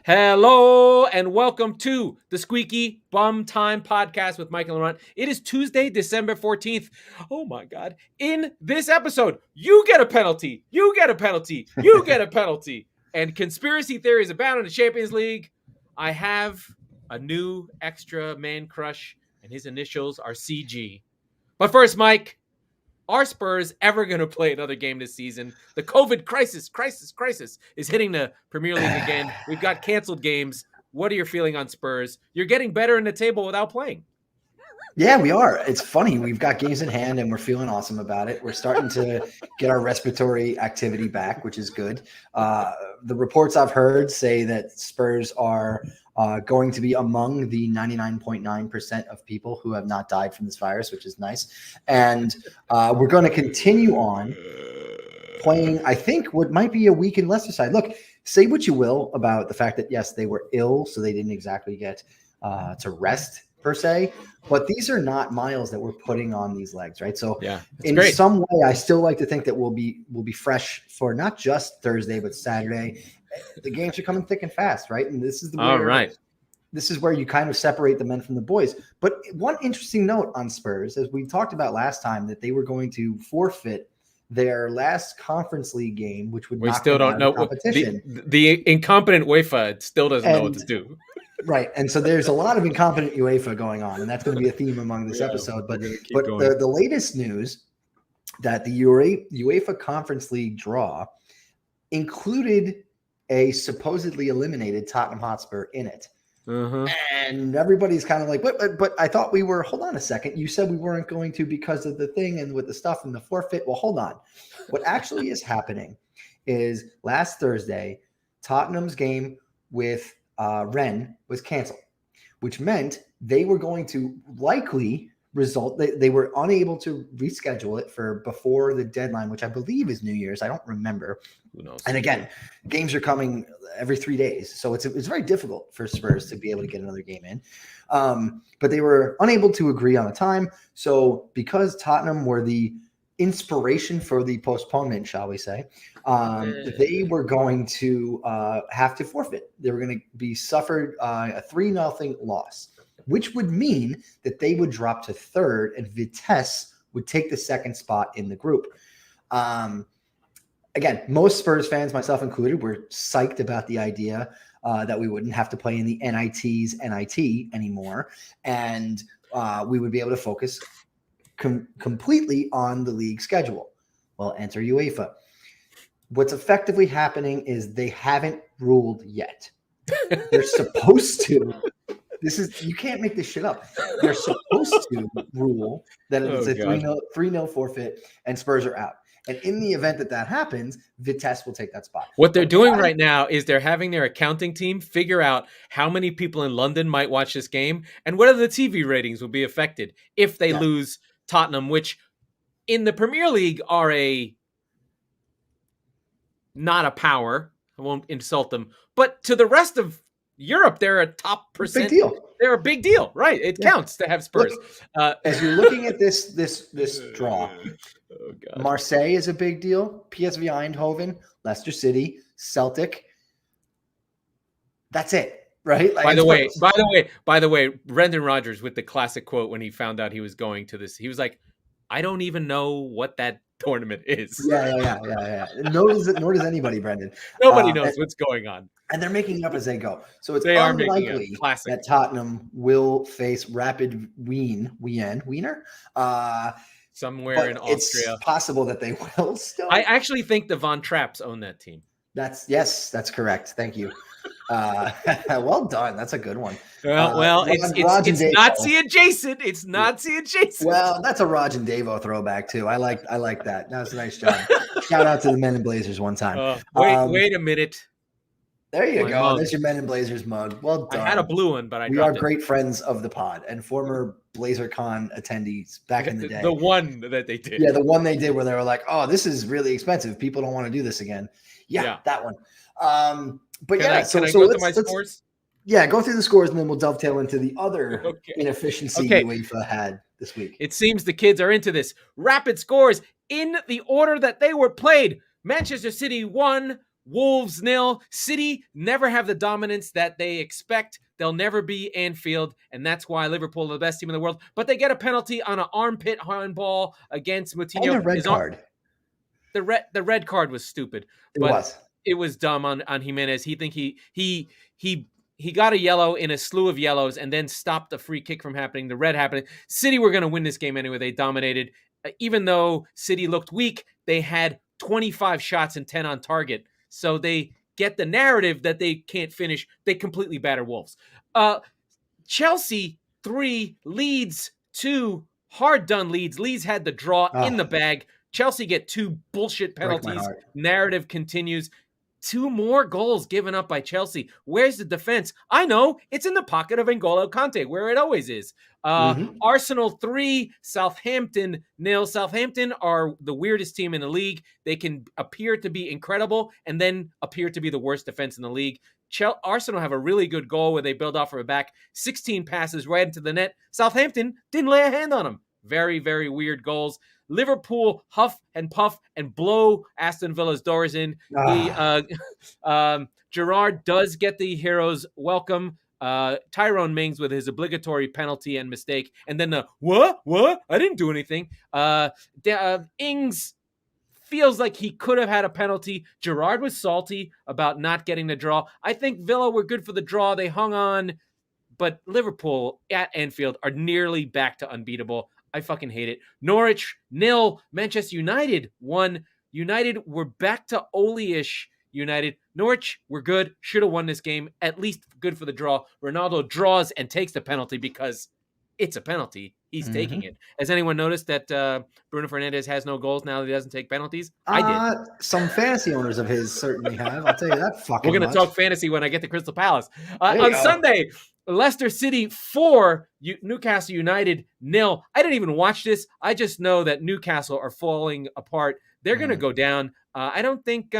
Hello and welcome to the Squeaky Bum Time Podcast with Mike and Laurent. It is Tuesday, December 14th. Oh my God. In this episode, you get a penalty. You get a penalty. You get a penalty. And conspiracy theories abound in the Champions League. I have a new extra man crush, and his initials are CG. But first, Mike, are Spurs ever going to play another game this season? The COVID crisis is hitting the Premier League again. We've got canceled games. What are you feeling on Spurs? You're getting better in the table without playing. Yeah, we are. It's funny. We've got games in hand and we're feeling awesome about it. We're starting to get our respiratory activity back, which is good. The reports I've heard say that Spurs are going to be among the 99.9% of people who have not died from this virus, which is nice. And we're going to continue on playing, I think, what might be a week in Leicester side. Look, say what you will about the fact that, yes, they were ill, so they didn't exactly get to rest per se, but these are not miles that we're putting on these legs, right? So in great. Some way, I still like to think that we'll be fresh for not just Thursday, but Saturday. The games are coming thick and fast, right? And this is this is where you kind of separate the men from the boys. But one interesting note on Spurs, as we talked about last time, that they were going to forfeit their last Conference League game, which would we still don't know competition. The incompetent UEFA still doesn't know what to do. Right. And so there's a lot of incompetent UEFA going on, and that's going to be a theme among this episode. But the latest news that the UEFA Conference League draw included a supposedly eliminated Tottenham Hotspur in it. And everybody's kind of like, but I thought we were, hold on a second. You said we weren't going to because of the thing and with the stuff and the forfeit. Well, hold on. What actually is happening is last Thursday, Tottenham's game with Rennes was canceled, which meant they were going to likely result. They were unable to reschedule it for before the deadline, which I believe is New Year's. I don't remember. Who knows? And again, games are coming every 3 days, so it's very difficult for Spurs to be able to get another game in. But they were unable to agree on a time. So because Tottenham were the inspiration for the postponement, shall we say, they were going to have to forfeit. They were going to be suffered a 3-0 loss, which would mean that they would drop to third and Vitesse would take the second spot in the group. Again, most Spurs fans, myself included, were psyched about the idea that we wouldn't have to play in the NIT's NIT anymore, and we would be able to focus completely on the league schedule. Well, enter UEFA. What's effectively happening is they haven't ruled yet. They're supposed to. You can't make this shit up. They're supposed to rule that it's a 3-0 forfeit and Spurs are out. And in the event that happens, Vitesse will take that spot. What they're doing right now is they're having their accounting team figure out how many people in London might watch this game and whether the TV ratings will be affected if they lose Tottenham, which in the Premier League are not a power. I won't insult them, but to the rest of Europe, they're a top percent. Big deal. They're a big deal, right? It counts to have Spurs. Look, as you're looking at this draw, Marseille is a big deal. PSV Eindhoven, Leicester City, Celtic. That's it, right? By the way, Brendan Rodgers with the classic quote when he found out he was going to this, he was like, "I don't even know what that tournament is." Yeah. Nor does anybody, Brendan. Nobody knows what's going on. And they're making it up as they go. So it's unlikely that Tottenham will face Rapid Wiener. Somewhere in Austria. It's possible that they will still. I actually think the Von Trapps own that team. That's correct. Thank you. Well done. That's a good one. Well, it's Nazi adjacent. It's Nazi adjacent. Well, that's a Raj and Davo throwback too. I like that. That was a nice job. Shout out to the Men in Blazers one time. Wait a minute. There you go. Mug. There's your Men in Blazers mug. Well done. I had a blue one, but we are great friends of the pod and former BlazerCon attendees back in the day. The one that they did. Yeah, the one they did where they were like, "Oh, this is really expensive. People don't want to do this again." Yeah. That one. But can I go through my scores? Yeah, go through the scores and then we'll dovetail into the other inefficiency UEFA had this week. It seems the kids are into this. Rapid scores in the order that they were played. Manchester City 1, Wolves 0. City never have the dominance that they expect. They'll never be Anfield, and that's why Liverpool are the best team in the world. But they get a penalty on an armpit handball against Moutinho. And a red card. The red card was stupid. It was dumb on Jimenez. He got a yellow in a slew of yellows and then stopped the free kick from happening. The red happening. City were going to win this game anyway. They dominated. Even though City looked weak, they had 25 shots and 10 on target. So they get the narrative that they can't finish. They completely batter Wolves. Chelsea 3, Leeds 2. Hard done Leeds. Leeds had the draw in the bag. Chelsea get 2 bullshit penalties. Narrative continues. 2 more goals given up by Chelsea. Where's the defense? I know. It's in the pocket of N'Golo Kante, where it always is. Arsenal 3, Southampton 0. Southampton are the weirdest team in the league. They can appear to be incredible and then appear to be the worst defense in the league. Arsenal have a really good goal where they build off of a back. 16 passes right into the net. Southampton didn't lay a hand on them. Very, very weird goals. Liverpool huff and puff and blow Aston Villa's doors in. Gerrard does get the hero's welcome. Tyrone Mings with his obligatory penalty and mistake. And then the, what? I didn't do anything. Ings feels like he could have had a penalty. Gerrard was salty about not getting the draw. I think Villa were good for the draw. They hung on. But Liverpool at Anfield are nearly back to unbeatable. I fucking hate it. Norwich 0, Manchester United 1. United were back to Ole-ish United. Norwich were good. Should have won this game. At least good for the draw. Ronaldo draws and takes the penalty because it's a penalty. He's taking it. Has anyone noticed that Bruno Fernandes has no goals now that he doesn't take penalties? I did. Some fantasy owners of his certainly have. I'll tell you that fucking We're going to talk fantasy when I get to Crystal Palace. On Sunday, Leicester City 4, Newcastle United 0. I didn't even watch this. I just know that Newcastle are falling apart. They're going to go down. I don't think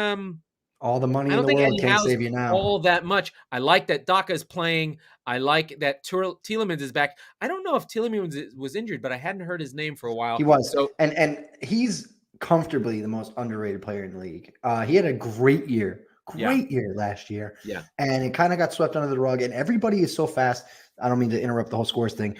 all the money in the world can't save you now. All that much. I like that Daka's playing. I like that Tielemans is back. I don't know if Tielemans was injured, but I hadn't heard his name for a while. He was. So, and he's comfortably the most underrated player in the league. He had a great year. Year last year. Yeah. And it kind of got swept under the rug. And everybody is so fast. I don't mean to interrupt the whole scores thing.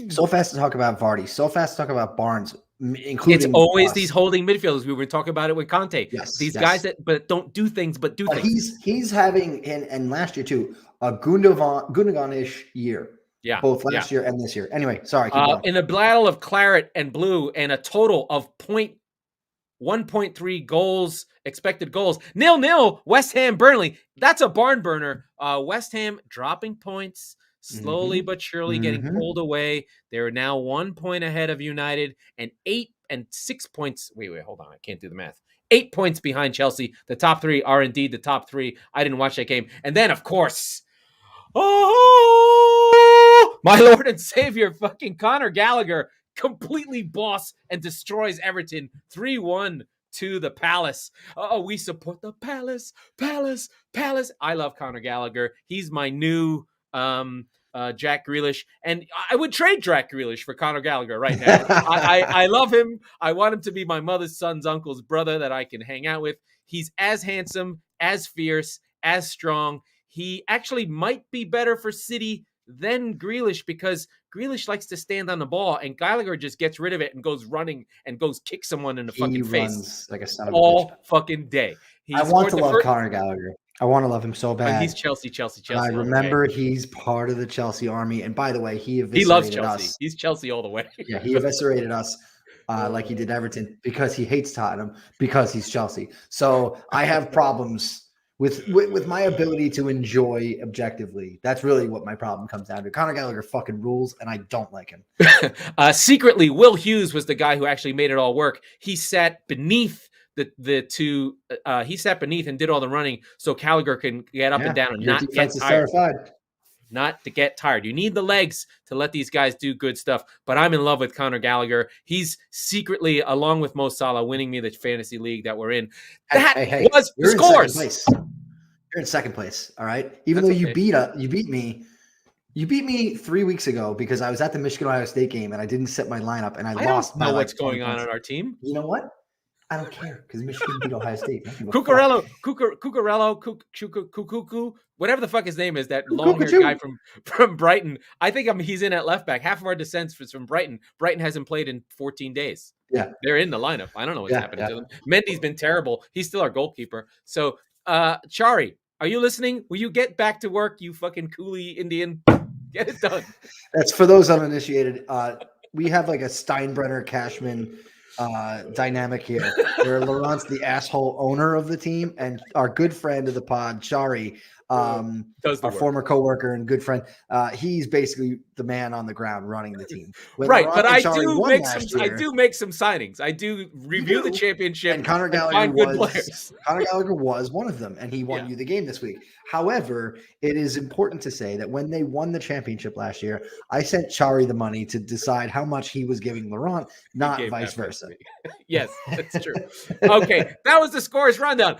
So fast to talk about Vardy. So fast to talk about Barnes. Including it's always these holding midfielders. We were talking about it with Conte. Yes, these guys that don't do things, but do things. He's having and last year too a Gundogan-ish year. Yeah, both last year and this year. Anyway, sorry. In a battle of claret and blue and a total of 1.3 goals, expected goals. 0-0, West Ham, Burnley. That's a barn burner. West Ham dropping points. Slowly but surely getting pulled away. They're now 1 point ahead of United and 6 points. Wait, hold on. I can't do the math. 8 points behind Chelsea. The top 3 are indeed the top 3. I didn't watch that game. And then, of course, my Lord and Savior, fucking Conor Gallagher, completely boss and destroys Everton 3-1 to the Palace. We support the Palace. I love Conor Gallagher. He's my new Jack Grealish, and I would trade Jack Grealish for Conor Gallagher right now. I love him. I want him to be my mother's son's uncle's brother that I can hang out with. He's as handsome, as fierce, as strong. He actually might be better for City than Grealish because Grealish likes to stand on the ball, and Gallagher just gets rid of it and goes running and goes kick someone in the fucking face like a son of all fucking day. I want to love Conor Gallagher. I want to love him so bad. But he's Chelsea. I remember he's part of the Chelsea army. And by the way, he loves Chelsea. Us. He's Chelsea all the way. Yeah, he eviscerated us like he did Everton because he hates Tottenham because he's Chelsea. So I have problems with my ability to enjoy objectively. That's really what my problem comes down to. Conor Gallagher fucking rules, and I don't like him. Secretly, Will Hughes was the guy who actually made it all work. He sat beneath the two, he sat beneath and did all the running so Gallagher can get up and down and not get tired. Not to get tired. You need the legs to let these guys do good stuff. But I'm in love with Conor Gallagher. He's secretly, along with Mo Salah, winning me the fantasy league that we're in. That was the scores. You're in second place. All right. Even though you beat me. You beat me 3 weeks ago because I was at the Michigan-Ohio State game and I didn't set my lineup and I lost. I don't know what's going on our team. You know what? I don't care because Michigan beat Ohio State. Cucurello, whatever the fuck his name is, that long-haired guy from Brighton. I think he's in at left back. Half of our descent is from Brighton. Brighton hasn't played in 14 days. Yeah. They're in the lineup. I don't know what's happening to them. Mendy's been terrible. He's still our goalkeeper. So, Chari, are you listening? Will you get back to work, you fucking coolie Indian? Get it done. That's for those uninitiated. We have like a Steinbrenner Cashman dynamic here, where Laurent's the asshole owner of the team, and our good friend of the pod, Chari, our former coworker and good friend, he's basically the man on the ground running the team. Right, but I do make some signings. I do review the championship and Conor Gallagher was one of them, and he won you the game this week. However, it is important to say that when they won the championship last year, I sent Chari the money to decide how much he was giving Laurent, not vice versa. Yes, that's true. Okay, that was the scores rundown.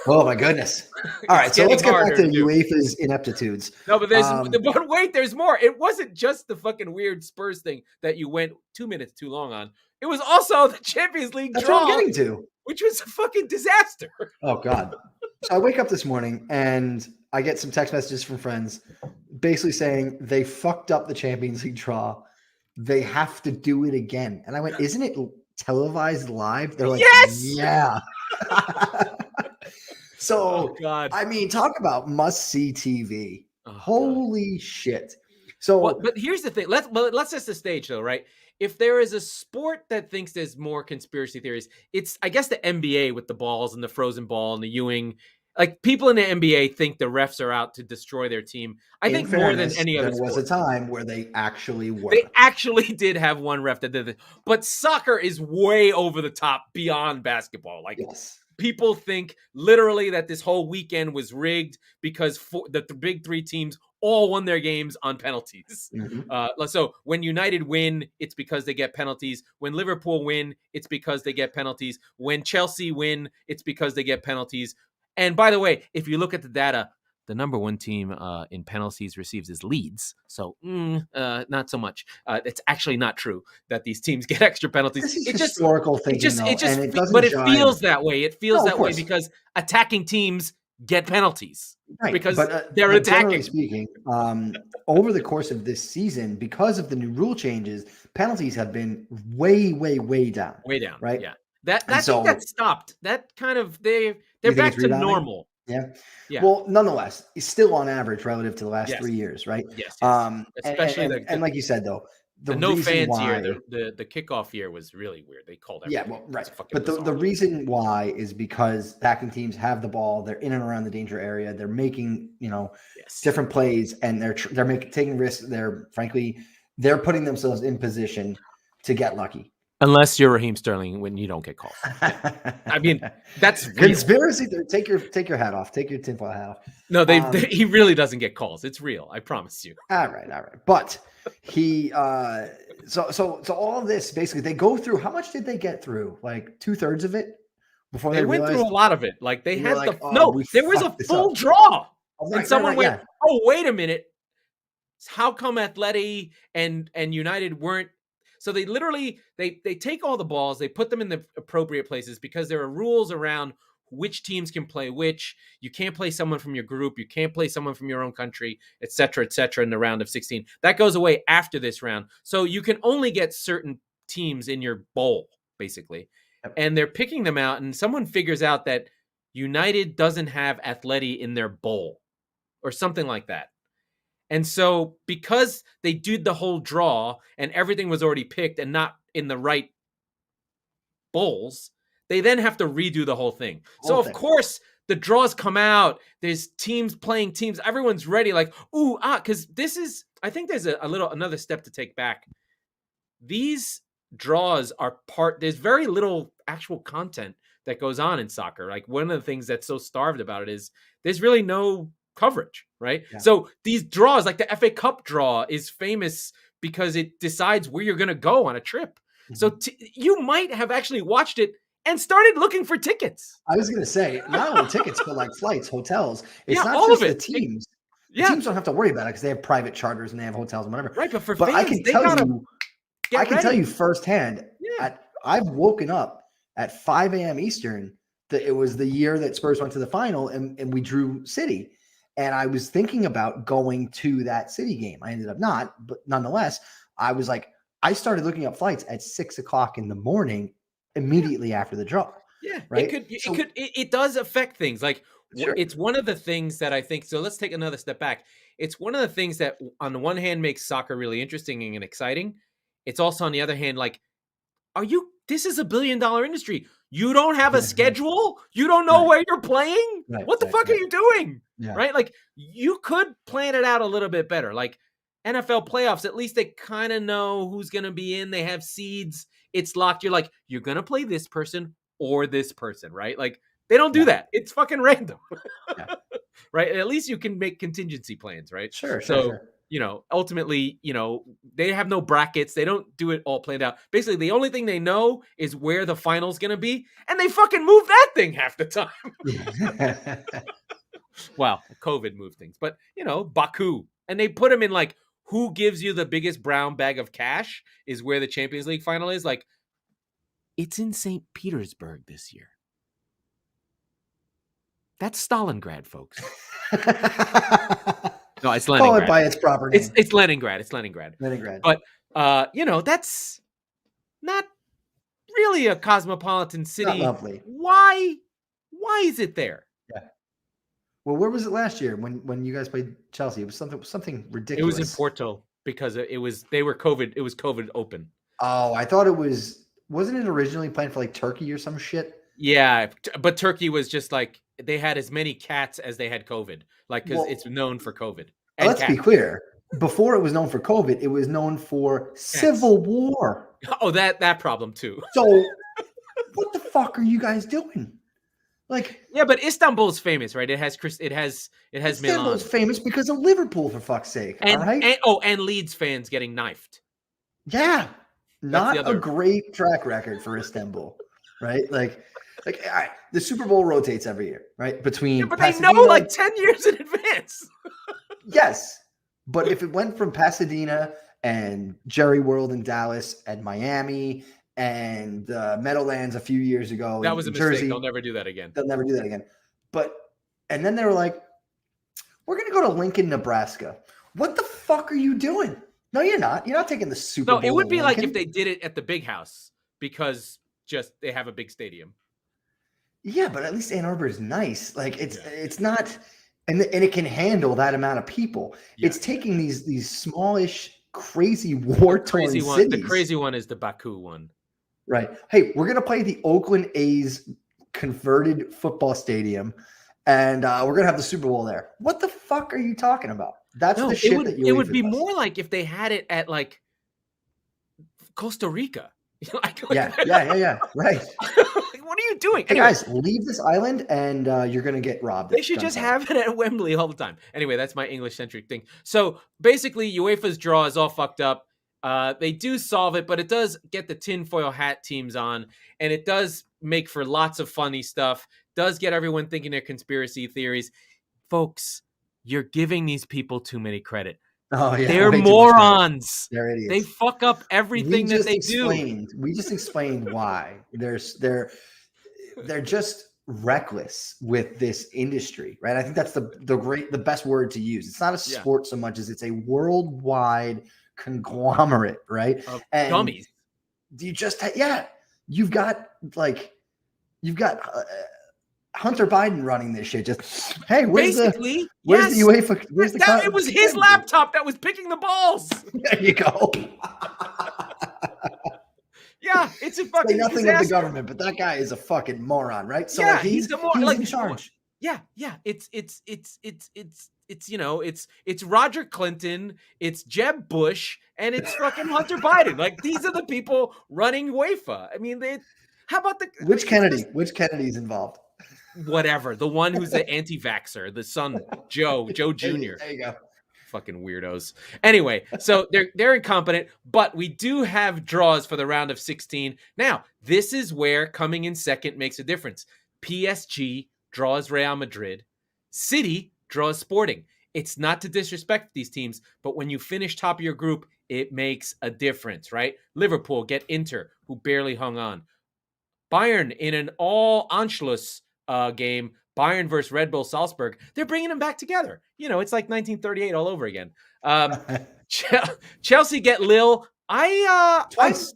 Oh my goodness! All right, so let's get back to UEFA's ineptitudes. No, but there's more. It wasn't just the fucking weird Spurs thing that you went 2 minutes too long on. It was also the Champions League That's draw, what I'm getting to, which was a fucking disaster. Oh God! So I wake up this morning and I get some text messages from friends, basically saying they fucked up the Champions League draw. They have to do it again, and I went, "Isn't it televised live?" They're like, "Yes, yeah." So, I mean, talk about must-see TV. Holy shit. So, but here's the thing. Let's set the stage, though, right? If there is a sport that thinks there's more conspiracy theories, it's, I guess, the NBA with the balls and the frozen ball and the Ewing. Like, people in the NBA think the refs are out to destroy their team. I think more than any other sport. There was a time where they actually were. They actually did have one ref that did it. But soccer is way over the top beyond basketball. Like, yes. People think literally that this whole weekend was rigged because the big three teams all won their games on penalties. Mm-hmm. So when United win, it's because they get penalties. When Liverpool win, it's because they get penalties. When Chelsea win, it's because they get penalties. And by the way, if you look at the data, the number one team in penalties receives is Leeds. So not so much. It's actually not true that these teams get extra penalties. This is historical thinking, but it feels that way. It feels that way because attacking teams get penalties. Right. Because they're attacking. Generally speaking, over the course of this season, because of the new rule changes, penalties have been way, way, way down. Way down. Right. Yeah. I think that stopped. That kind of they're back to normal. Yeah. Well, nonetheless, it's still on average relative to the last 3 years, right? Yes. Especially and like you said, though, the no fans year, the kickoff year was really weird. They called everything. Yeah, well, right. But the reason why is because attacking teams have the ball, they're in and around the danger area, they're making different plays, and they're taking risks. They're putting themselves in position to get lucky. Unless you're Raheem Sterling, when you don't get calls. I mean, that's real. Conspiracy. Take your hat off. Take your tinfoil hat off. No, he really doesn't get calls. It's real. I promise you. All right. But he so all of this basically they go through. How much did they get through? Like 2/3 of it before they went through a lot of it. Like they had there was a full draw, and someone went, "Oh, wait a minute, how come Atleti and United weren't?" So they literally they take all the balls, they put them in the appropriate places because there are rules around which teams can play which. You can't play someone from your group, you can't play someone from your own country, et cetera, in the round of 16. That goes away after this round. So you can only get certain teams in your bowl, basically. And they're picking them out, and someone figures out that United doesn't have Atleti in their bowl or something like that. And so because they did the whole draw and everything was already picked and not in the right bowls, they then have to redo the whole thing. Of course, the draws come out. There's teams playing teams. Everyone's ready like, because this is, I think there's another step to take back. These draws are there's very little actual content that goes on in soccer. Like one of the things that's so starved about it is there's really no coverage, right? Yeah. So these draws, like the FA Cup draw, is famous because it decides where you're going to go on a trip. Mm-hmm. So you might have actually watched it and started looking for tickets. I was going to say, not only tickets, but like flights, hotels. It's not just the teams. The teams don't have to worry about it because they have private charters and they have hotels and whatever. Right, but for fans, I can tell you firsthand, I've woken up at 5 a.m. Eastern that it was the year that Spurs went to the final and we drew City. And I was thinking about going to that City game. I ended up not, but nonetheless, I was like, I started looking up flights at 6 o'clock in the morning immediately after the draw. Yeah, right. It does affect things. Like Sure. it's one of the things that I think. So let's take another step back. It's one of the things that, on the one hand, makes soccer really interesting and exciting. It's also, on the other hand, like, this is $1 billion industry. You don't have a schedule. You don't know where you're playing. What the fuck are you doing? Yeah. Right? Like, you could plan it out a little bit better. Like NFL playoffs, at least they kind of know who's going to be in. They have seeds. It's locked. You're like, you're going to play this person or this person, right? Like, they don't do that. It's fucking random. Right? At least you can make contingency plans, right? Sure. Ultimately, they have no brackets. They don't do it all planned out. Basically, the only thing they know is where the final's going to be, and they fucking move that thing half the time. Well, COVID moved things, but, Baku. And they put them in, like, who gives you the biggest brown bag of cash is where the Champions League final is. Like, it's in St. Petersburg this year. That's Stalingrad, folks. No, it's Leningrad. Call it by its proper name. It's Leningrad. It's Leningrad. Leningrad. But, that's not really a cosmopolitan city. Not lovely. Why is it there? Yeah. Well, where was it last year when you guys played Chelsea? It was something ridiculous. It was in Porto because it was COVID open. Oh, I thought it wasn't it originally planned for like Turkey or some shit? Yeah, but Turkey was just like, they had as many cats as they had COVID, like, because it's known for COVID. And let's be clear. Before it was known for COVID, it was known for civil war. Oh, that problem too. So, what the fuck are you guys doing? Like, yeah, but Istanbul's famous, right? It has Milan. Istanbul's famous because of Liverpool, for fuck's sake. All right. And Leeds fans getting knifed. Yeah, not a great track record for Istanbul, right? Like, all right, the Super Bowl rotates every year, right? Between but Pasadena, they know like 10 years in advance. Yes, but if it went from Pasadena and Jerry World in Dallas and Miami and Meadowlands a few years ago, that was a Jersey, mistake. They'll never do that again. And then they were like, "We're going to go to Lincoln, Nebraska." What the fuck are you doing? No, you're not. You're not taking the Super Bowl. No, it would be like if they did it at the Big House because just they have a big stadium. Yeah, but at least Ann Arbor is nice. Like it's not, and it can handle that amount of people. Yeah. It's taking these smallish, crazy war-torn cities. The crazy one is the Baku one. Right. Hey, we're gonna play the Oakland A's converted football stadium, and we're gonna have the Super Bowl there. What the fuck are you talking about? That's the shit that you. It would be more like if they had it at like Costa Rica. Yeah. Right. What are you doing? Hey, guys, leave this island and you're going to get robbed. They should just have it at Wembley all the time. Anyway, that's my English-centric thing. So basically, UEFA's draw is all fucked up. They do solve it, but it does get the tinfoil hat teams on, and it does make for lots of funny stuff, does get everyone thinking their conspiracy theories. Folks, you're giving these people too many credit. Oh, yeah. They're morons. They're idiots. They fuck up everything that they do. We just explained why. They're just reckless with this industry, right? I think that's the best word to use. It's not a sport so much as it's a worldwide conglomerate, right? Of dummies. You just you've got Hunter Biden running this shit. Just where's the UEFA? Where's the? It was his laptop that was picking the balls. There you go. Yeah, it's a fucking. Say nothing of the government, but that guy is a fucking moron, right? So he's in charge. Yeah. It's Roger Clinton, it's Jeb Bush, and it's fucking Hunter Biden. Like, these are the people running UEFA. I mean, how about which Kennedy? Which Kennedy's involved? Whatever, the one who's the anti-vaxxer, the son, Joe Jr. There you go. Fucking weirdos. Anyway, so they're incompetent, but we do have draws for the round of 16. Now, this is where coming in second makes a difference. PSG draws Real Madrid. City draws Sporting. It's not to disrespect these teams, but when you finish top of your group, it makes a difference, right? Liverpool get Inter, who barely hung on. Bayern in an all Anschluss game, Bayern versus Red Bull Salzburg. They're bringing them back together. It's like 1938 all over again. Chelsea get Lille. Twice.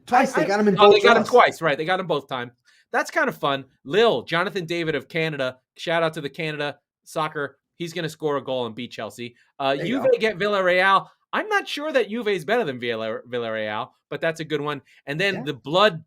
They got him in both. They got him twice, right? They got him both times. That's kind of fun. Lille, Jonathan David of Canada. Shout out to the Canada soccer. He's going to score a goal and beat Chelsea. Juve get Villarreal. I'm not sure that Juve is better than Villarreal, but that's a good one. And then the blood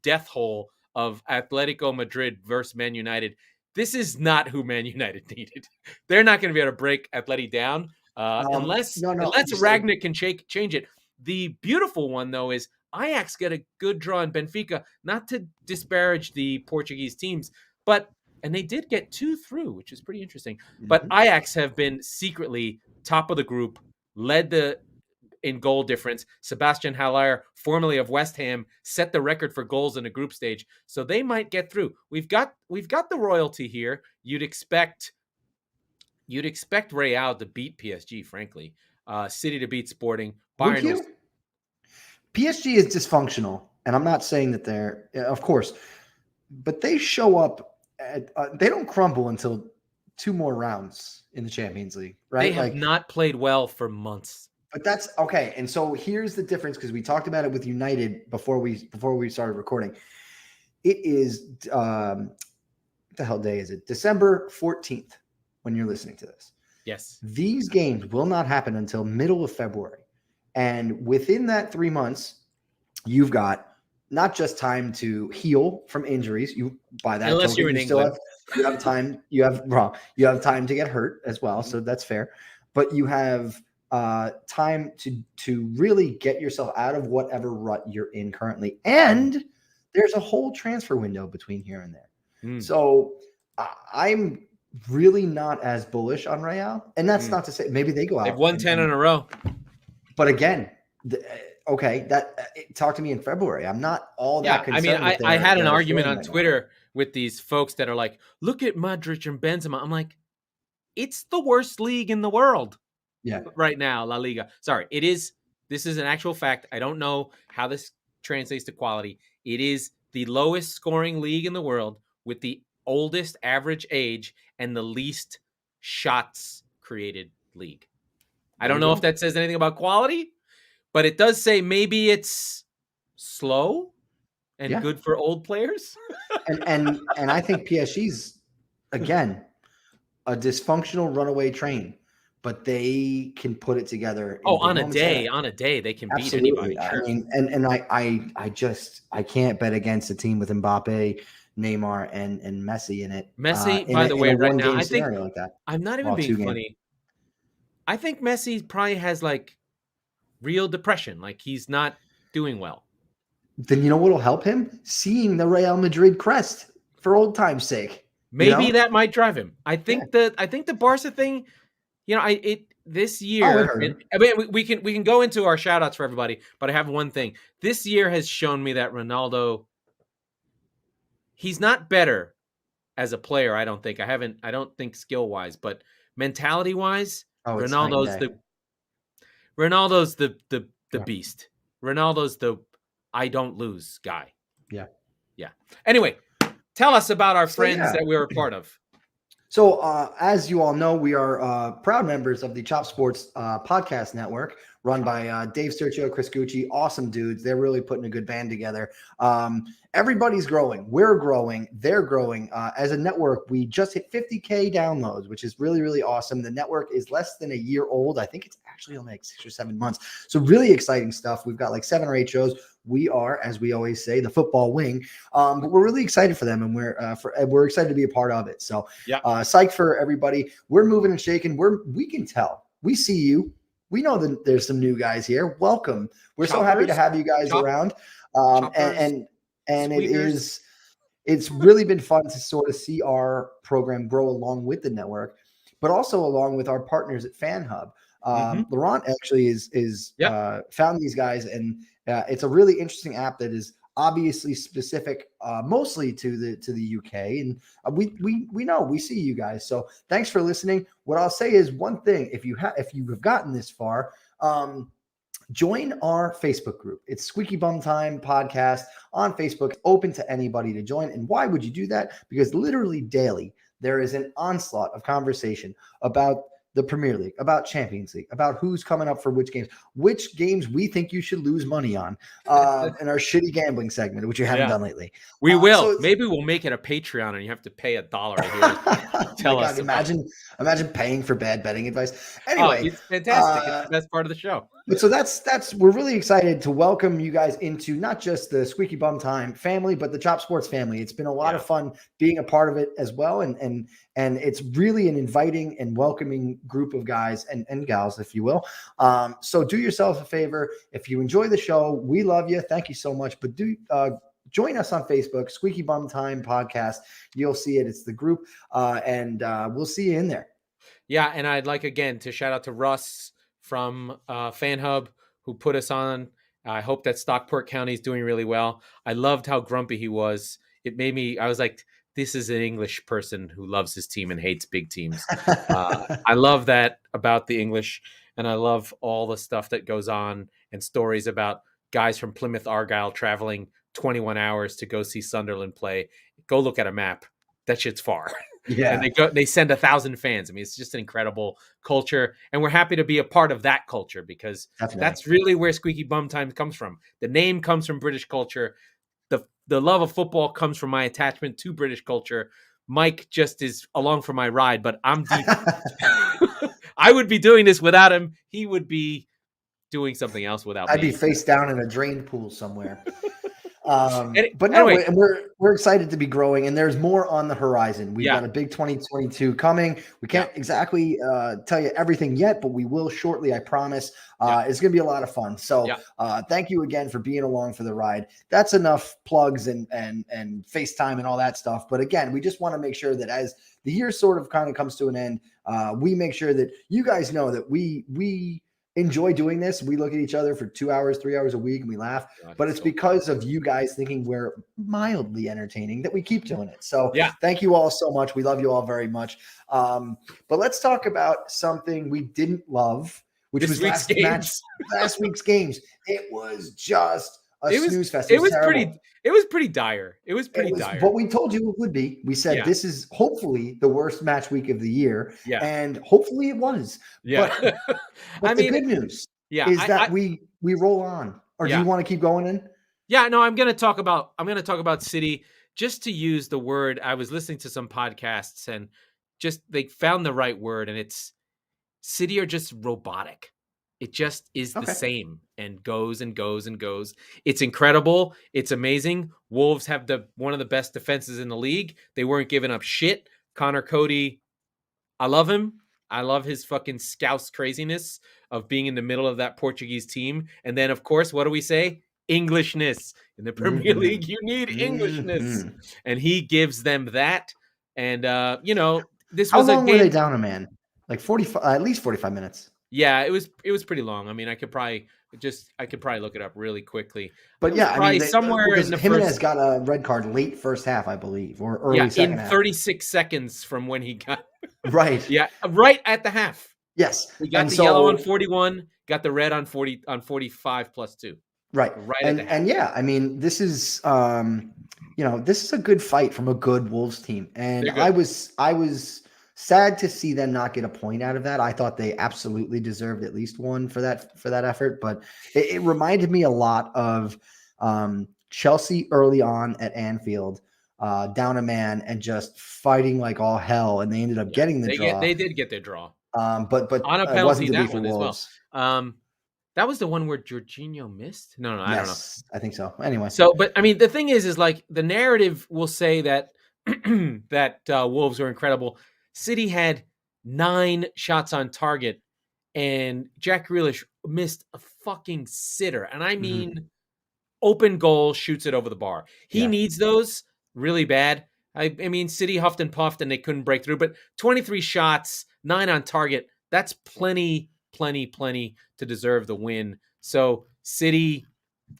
death hole of Atletico Madrid versus Man United. This is not who Man United needed. They're not going to be able to break Atleti down unless Ragnick can change it. The beautiful one, though, is Ajax get a good draw in Benfica, not to disparage the Portuguese teams, and they did get 2 through, which is pretty interesting. Mm-hmm. But Ajax have been secretly top of the group, led in goal difference. Sebastian Haller, formerly of West Ham, set the record for goals in a group stage, so they might get through. We've got the royalty here. You'd expect Real to beat PSG, frankly. City to beat Sporting. Bayern. PSG is dysfunctional, and I'm not saying that they're, of course, but they show up. They don't crumble until 2 more rounds in the Champions League, right? They have not played well for months. But that's okay. And so here's the difference, because we talked about it with United before we started recording. It is what the hell day is it? December 14th when you're listening to this. Yes. These games will not happen until middle of February. And within that 3 months, you've got not just time to heal from injuries. Unless you're in England. You have time. You have time to get hurt as well. So that's fair. But you have time to really get yourself out of whatever rut you're in currently. And there's a whole transfer window between here and there. So I'm really not as bullish on Real. And that's not to say maybe they go out. They've won 10 in a row. But again, talk to me in February. I'm not all that concerned. I mean, I had an argument on Twitter with these folks that are like, look at Modric and Benzema. I'm like, it's the worst league in the world right now, La Liga. Sorry, it is. This is an actual fact. I don't know how this translates to quality. It is the lowest scoring league in the world with the oldest average age and the least shots created league. I don't know if that says anything about quality, but it does say maybe it's slow and good for old players. and I think PSG's, again, a dysfunctional runaway train, but they can put it together. On a day they can beat anybody. Sure. I mean, and I can't bet against a team with Mbappe, Neymar, and Messi in it. Messi, by the way, right now, I think like that, I'm not even being funny. I think Messi probably has like real depression. Like he's not doing well. Then you know what'll help him? Seeing the Real Madrid crest for old time's sake. Maybe that might drive him. I think the Barca thing, this year. I mean, we can go into our shout outs for everybody, but I have one thing. This year has shown me that Ronaldo, he's not better as a player. I don't think. I don't think skill wise, but mentality wise. Ronaldo's the beast. Ronaldo's the I don't lose guy. Yeah. Anyway, tell us about our friends that we're a part of. So as you all know, we are proud members of the Chop Sports podcast network, run by Dave Sturcio, Chris Gucci. Awesome dudes. They're really putting a good band together. Everybody's growing. We're growing. They're growing. As a network, we just hit 50K downloads, which is really, really awesome. The network is less than a year old. I think it's actually only like 6 or 7 months. So really exciting stuff. We've got like 7 or 8 shows. We are, as we always say, the football wing. But we're really excited for them, and we're excited to be a part of it. So psyched for everybody. We're moving and shaking. We can tell. We see you. We know that there's some new guys here. Welcome. We're so happy to have you guys around. And it's really been fun to sort of see our program grow along with the network, but also along with our partners at FanHub. Laurent actually is found these guys, and it's a really interesting app that is obviously specific mostly to the UK, and we know, we see you guys. So thanks for listening. What I'll say is one thing: if you have gotten this far, join our Facebook group. It's Squeaky Bum Time Podcast on Facebook. It's open to anybody to join. And why would you do that? Because literally daily, there is an onslaught of conversation about the Premier League, about Champions League, about who's coming up for which games we think you should lose money on in our shitty gambling segment, which you haven't done lately. We will. Maybe we'll make it a Patreon and you have to pay $1 here. Tell us. Imagine paying for bad betting advice. Anyway, it's fantastic. It's the best part of the show. So we're really excited to welcome you guys into not just the Squeaky Bum Time family, but the Chop Sports family. It's been a lot of fun being a part of it as well. And it's really an inviting and welcoming group of guys and gals, if you will. So do yourselves a favor. If you enjoy the show, we love you. Thank you so much. But do join us on Facebook, Squeaky Bum Time Podcast. You'll see it. It's the group. And we'll see you in there. Yeah. And I'd like, again, to shout out to Russ from Fan Hub, who put us on. I hope that Stockport County is doing really well. I loved how grumpy he was. It made me, I was like, this is an English person who loves his team and hates big teams. I love that about the English, and I love all the stuff that goes on and stories about guys from Plymouth Argyle traveling 21 hours to go see Sunderland play. Go look at a map. That shit's far. Yeah. And they send 1,000 fans. I mean, it's just an incredible culture. And we're happy to be a part of that culture because that's really where Squeaky Bum Time comes from. The name comes from British culture. The love of football comes from my attachment to British culture. Mike just is along for my ride, but I'm deep. I would be doing this without him. He would be doing something else without me. I'd be face down in a drain pool somewhere. But anyway, we're excited to be growing, and there's more on the horizon. We've got a big 2022 coming. We can't exactly tell you everything yet, but we will shortly, I promise. It's going to be a lot of fun. So thank you again for being along for the ride. That's enough plugs and FaceTime and all that stuff. But again, we just want to make sure that as the year sort of kind of comes to an end, we make sure that you guys know that we enjoy doing this. We look at each other for 2 hours, 3 hours a week, and we laugh. But it's because of you guys thinking we're mildly entertaining that we keep doing it. So thank you all so much. We love you all very much. But let's talk about something we didn't love, which was last week's games. It was just a snooze fest. It was pretty dire. It was pretty dire. What we told you it would be. We said this is hopefully the worst match week of the year. Yeah. And hopefully it was. Yeah. But the good news is that we roll on. Or do you want to keep going in? Yeah, no, I'm gonna talk about City, just to use the word. I was listening to some podcasts and just they found the right word, and it's City are just robotic. It just is the same and goes and goes and goes. It's incredible. It's amazing. Wolves have one of the best defenses in the league. They weren't giving up shit. Connor Cody, I love him. I love his fucking scouse craziness of being in the middle of that Portuguese team. And then, of course, what do we say? Englishness. In the Premier League, you need Englishness. And he gives them that. And, this was a game. How long were they down a man? Like 45, at least 45 minutes. Yeah, it was pretty long. I mean, I could probably look it up really quickly. But yeah, I mean, somewhere in the Jimenez got a red card late first half, I believe, or early second half. 36 seconds from when he got right. Yeah, right at the half. Yes, we got yellow on 41, got the red on 45 plus 2. Right, and yeah, I mean, this is this is a good fight from a good Wolves team, and I was sad to see them not get a point out of that. I thought they absolutely deserved at least one for that effort, but it reminded me a lot of Chelsea early on at Anfield, down a man and just fighting like all hell, and they ended up getting the draw. They did get their draw, but on a penalty, wasn't to that be for one Wolves. As well. That was the one where Jorginho missed. No, I don't know. I think so. Anyway, but I mean, the thing is like the narrative will say that that Wolves are incredible. City had 9 shots on target, and Jack Grealish missed a fucking sitter. And I mean, open goal, shoots it over the bar. He needs those really bad. I mean, City huffed and puffed, and they couldn't break through. But 23 shots, 9 on target, that's plenty to deserve the win. So City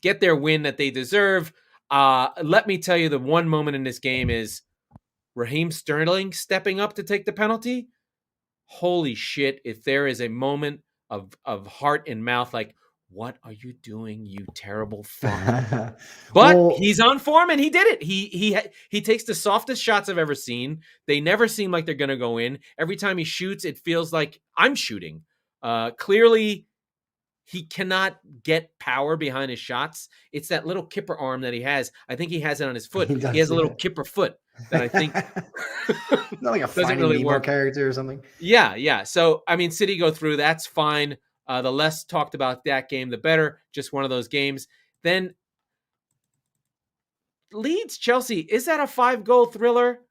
get their win that they deserve. Let me tell you, the one moment in this game is Raheem Sterling stepping up to take the penalty. Holy shit. If there is a moment of heart and mouth, like what are you doing, you terrible fuck? But he's on form and he did it. He takes the softest shots I've ever seen. They never seem like they're going to go in. Every time he shoots, it feels like I'm shooting. Clearly, he cannot get power behind his shots. It's that little kipper arm that he has. I think he has it on his foot. He has a little kipper foot that I think not like a Finding really Nemo character or something. Yeah. So, I mean, City go through. That's fine. The less talked about that game, the better. Just one of those games. Then Leeds, Chelsea. Is that a 5-goal thriller?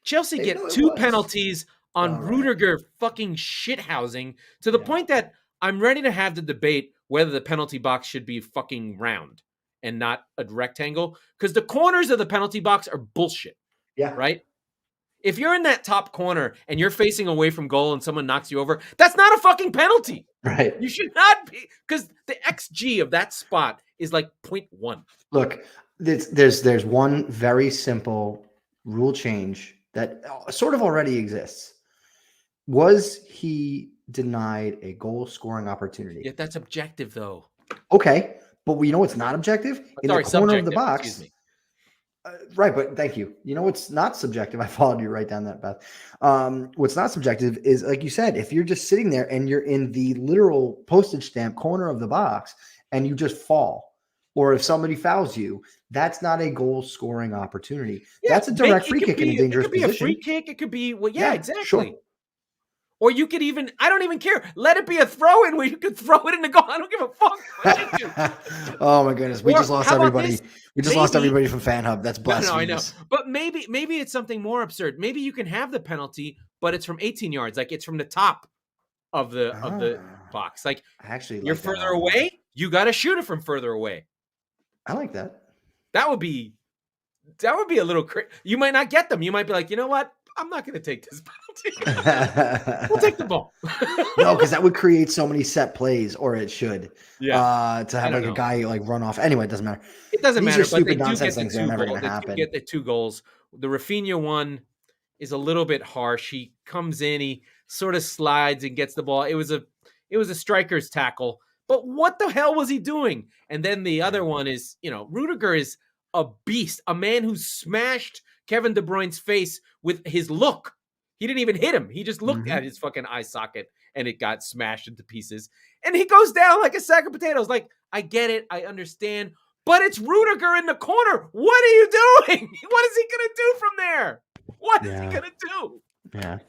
Chelsea get 2 penalties on Rudiger fucking shithousing to the point that I'm ready to have the debate whether the penalty box should be fucking round and not a rectangle, because the corners of the penalty box are bullshit. Yeah. Right? If you're in that top corner and you're facing away from goal and someone knocks you over, that's not a fucking penalty. Right. You should not be, because the XG of that spot is like 0.1. Look, there's one very simple rule change that sort of already exists. Was he denied a goal scoring opportunity? Yeah, that's objective though. Okay, but we know it's not objective in the corner of the box. Excuse me. Right, but thank you. You know what's not subjective? I followed you right down that path. What's not subjective is, like you said, if you're just sitting there and you're in the literal postage stamp corner of the box and you just fall, or if somebody fouls you, that's not a goal scoring opportunity. Yeah, that's a direct free kick in a dangerous position. It could be a free kick. It could be, exactly. Sure. Or you could even, I don't even care. Let it be a throw in where you could throw it in the goal. I don't give a fuck. Oh my goodness. We just lost everybody. We just lost everybody from Fan Hub. That's blasphemous. No, I know. But maybe it's something more absurd. Maybe you can have the penalty, but it's from 18 yards. Like it's from the top of the box. Like actually, you're further away. You got to shoot it from further away. I like that. That would be a little crazy. You might not get them. You might be like, you know what? I'm not going to take this penalty. We'll take the ball. No, because that would create so many set plays, or it should. Yeah. To have like a guy like run off. Anyway, it doesn't matter. It doesn't matter. These are stupid nonsense things that are never going to happen. They get the 2 goals. The Rafinha one is a little bit harsh. He comes in, he sort of slides and gets the ball. It was a striker's tackle. But what the hell was he doing? And then the other one is, Rudiger is a beast, a man who smashed Kevin De Bruyne's face with his look. He didn't even hit him. He just looked at his fucking eye socket and it got smashed into pieces. And he goes down like a sack of potatoes. Like, I get it. I understand. But it's Rudiger in the corner. What are you doing? What is he going to do from there? What is he going to do? Yeah.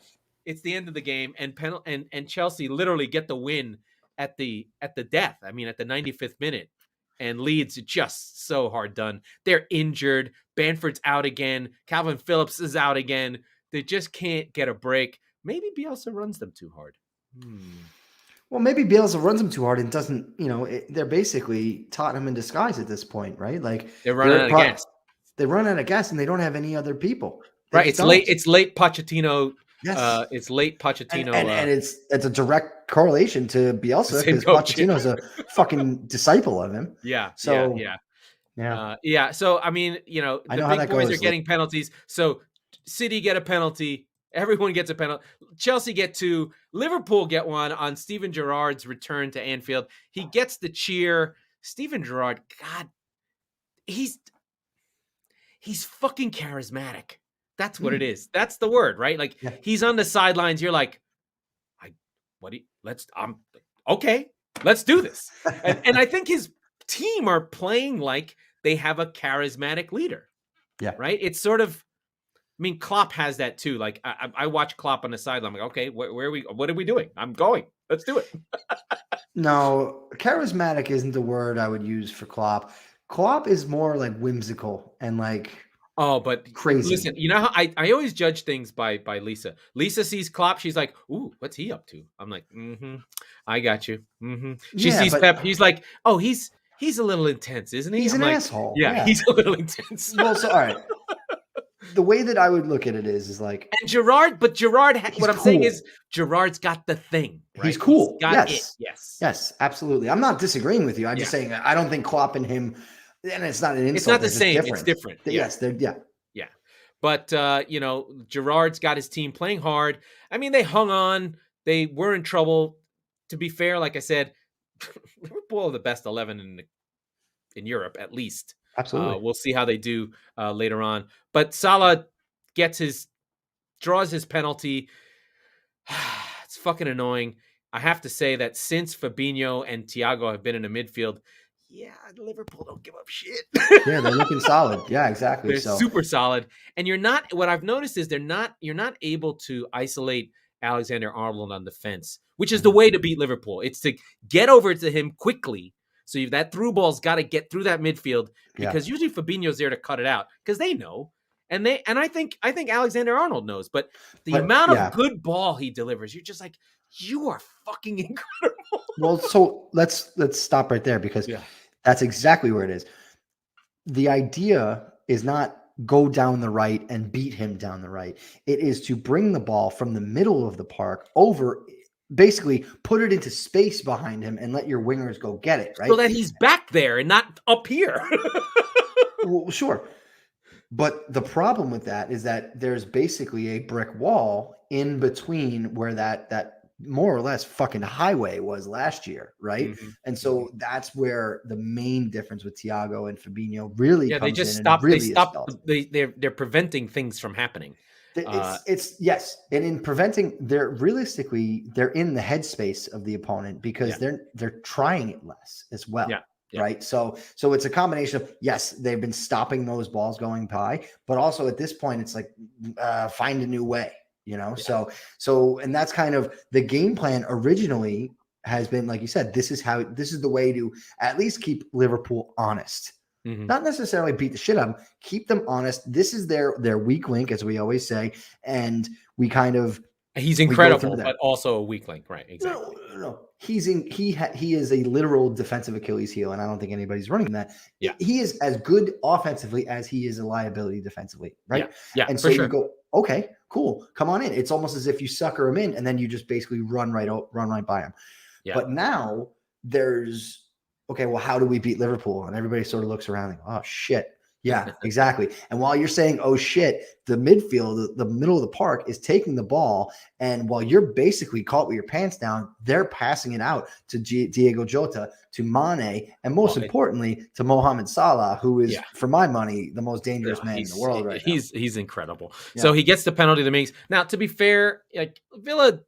It's the end of the game. And Chelsea literally get the win at the death. I mean, at the 95th minute. And Leeds are just so hard done. They're injured. Bamford's out again. Calvin Phillips is out again. They just can't get a break. Maybe Bielsa runs them too hard. Well, maybe Bielsa runs them too hard and doesn't, they're basically Tottenham in disguise at this point, right? Like they're running out of gas. They run out of gas and they don't have any other people. Right. It's late Pochettino. Yes. It's late Pochettino. And it's a direct correlation to Bielsa because Pochettino's a fucking disciple of him. Yeah. So, yeah. So, I mean, the big boys are getting penalties. So City get a penalty. Everyone gets a penalty. Chelsea get 2. Liverpool get 1 on Steven Gerrard's return to Anfield. He gets the cheer. Steven Gerrard, God, he's fucking charismatic. That's what it is. That's the word, right? Like he's on the sidelines. You're like, okay, let's do this. And I think his team are playing like they have a charismatic leader. Yeah. Right. It's sort of, I mean, Klopp has that too. Like I watch Klopp on the sideline. I'm like, okay, where are we? What are we doing? I'm going. Let's do it. No, charismatic isn't the word I would use for Klopp. Klopp is more like whimsical and like, but crazy. Listen, you know how I always judge things by Lisa. Lisa sees Klopp. She's like, ooh, what's he up to? I'm like, I got you. She sees Pep. He's like, oh, he's a little intense, isn't he? He's an asshole. Yeah, he's a little intense. Well, so all right. The way that I would look at it is like, and Gerrard. What I'm saying is Gerrard's got the thing. Right? He's cool. He's got it. Yes, absolutely. I'm not disagreeing with you. I'm just saying I don't think Klopp and him. And it's not an insult. It's not the same. It's different. Yes, yeah. But Gerrard's got his team playing hard. I mean, they hung on. They were in trouble. To be fair, like I said, Liverpool are the best 11 in Europe, at least. Absolutely. We'll see how they do later on. But Salah draws his penalty. It's fucking annoying. I have to say that since Fabinho and Thiago have been in the midfield, Liverpool don't give up shit. Yeah, they're looking solid. Yeah, exactly. They're super solid. And what I've noticed is you're not able to isolate Alexander-Arnold on defense, which is the way to beat Liverpool. It's to get over to him quickly. So that through ball's got to get through that midfield, because usually Fabinho's there to cut it out, because they know. And I think Alexander-Arnold knows, but the amount of good ball he delivers, you're just like, you are fucking incredible. Well, so let's stop right there, because that's exactly where it is. The idea is not go down the right and beat him down the right. It is to bring the ball from the middle of the park over, basically put it into space behind him and let your wingers go get it, right? So that he's back there and not up here. Well, sure. But the problem with that is that there's basically a brick wall in between where that more or less fucking highway was last year, right? Mm-hmm. And so that's where the main difference with Thiago and Fabinho really comes in. They just stop. They're preventing things from happening. It's yes, and in preventing, they're in the headspace of the opponent, because they're trying it less as well. Yeah. Yeah. Right. So it's a combination of, yes, they've been stopping those balls going by, but also at this point, it's like, find a new way, Yeah. So, and that's kind of the game plan originally has been, like you said, this is the way to at least keep Liverpool honest, not necessarily beat the shit out of them, keep them honest. This is their weak link, as we always say. And we kind of, he's incredible, but also a weak link. Right. Exactly. No. He is a literal defensive Achilles heel, and I don't think anybody's running that. Yeah. He is as good offensively as he is a liability defensively, right? Yeah. And so you go, okay, cool, come on in. It's almost as if you sucker him in, and then you just basically run right by him. Yeah. But now there's, okay, well, how do we beat Liverpool? And everybody sort of looks around like, oh shit. Yeah, exactly. And while you're saying, oh shit, the midfield, the middle of the park is taking the ball. And while you're basically caught with your pants down, they're passing it out to Diego Jota, to Mane, and most importantly, to Mohamed Salah, who is, for my money, the most dangerous man in the world right now. He's incredible. Yeah. So he gets the penalty that makes. Now, to be fair, like, Villa